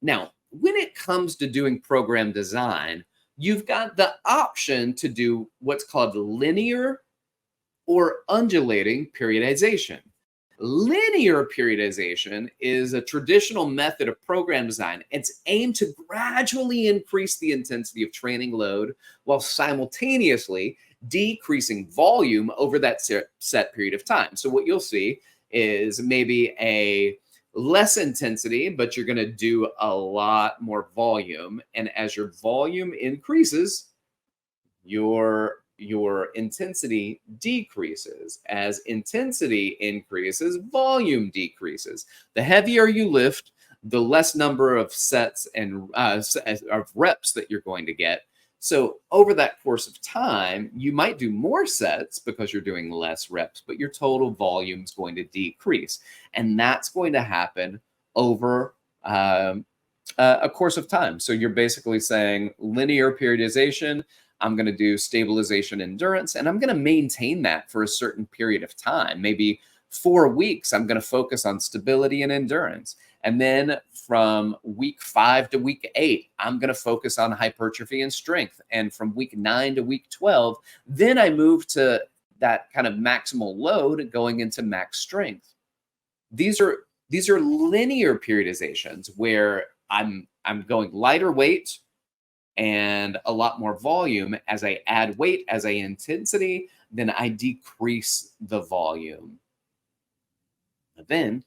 Now, when it comes to doing program design, you've got the option to do what's called linear or undulating periodization. Linear periodization is a traditional method of program design. It's aimed to gradually increase the intensity of training load while simultaneously decreasing volume over that set period of time. So what you'll see is maybe a less intensity, but you're going to do a lot more volume. And as your volume increases, your intensity decreases. As intensity increases, volume decreases. The heavier you lift, the less number of sets and of reps that you're going to get. So over that course of time, you might do more sets because you're doing less reps, but your total volume is going to decrease. And that's going to happen over a course of time. So you're basically saying linear periodization, I'm going to do stabilization endurance, and I'm going to maintain that for a certain period of time. Maybe 4 weeks, I'm going to focus on stability and endurance. And then from week 5 to week 8, I'm going to focus on hypertrophy and strength. And from week 9 to week 12, then I move to that kind of maximal load going into max strength. These are linear periodizations where I'm going lighter weight and a lot more volume. As I add weight, as I intensity, then I decrease the volume. But then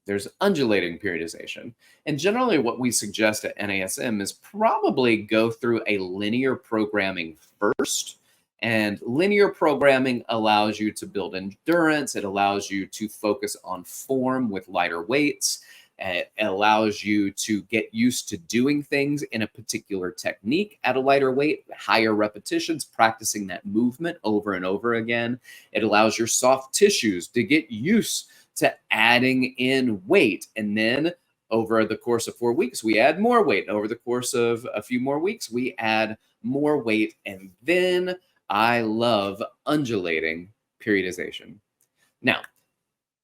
there's undulating periodization. And generally what we suggest at NASM is probably go through a linear programming first. And linear programming allows you to build endurance. It allows you to focus on form with lighter weights. It allows you to get used to doing things in a particular technique at a lighter weight, higher repetitions, practicing that movement over and over again. It allows your soft tissues to get used to adding in weight. And then over the course of 4 weeks, we add more weight. Over the course of a few more weeks, we add more weight. And then I love undulating periodization. Now,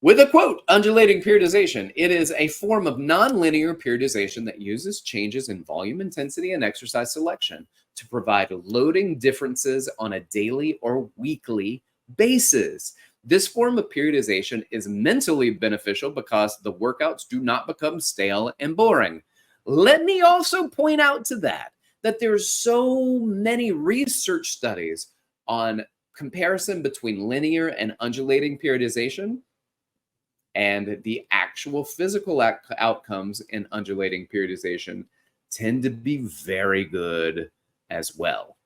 with a quote, undulating periodization, it is a form of nonlinear periodization that uses changes in volume, intensity, and exercise selection to provide loading differences on a daily or weekly basis. This form of periodization is mentally beneficial because the workouts do not become stale and boring. Let me also point out to that there's so many research studies on comparison between linear and undulating periodization, and the actual physical outcomes in undulating periodization tend to be very good as well.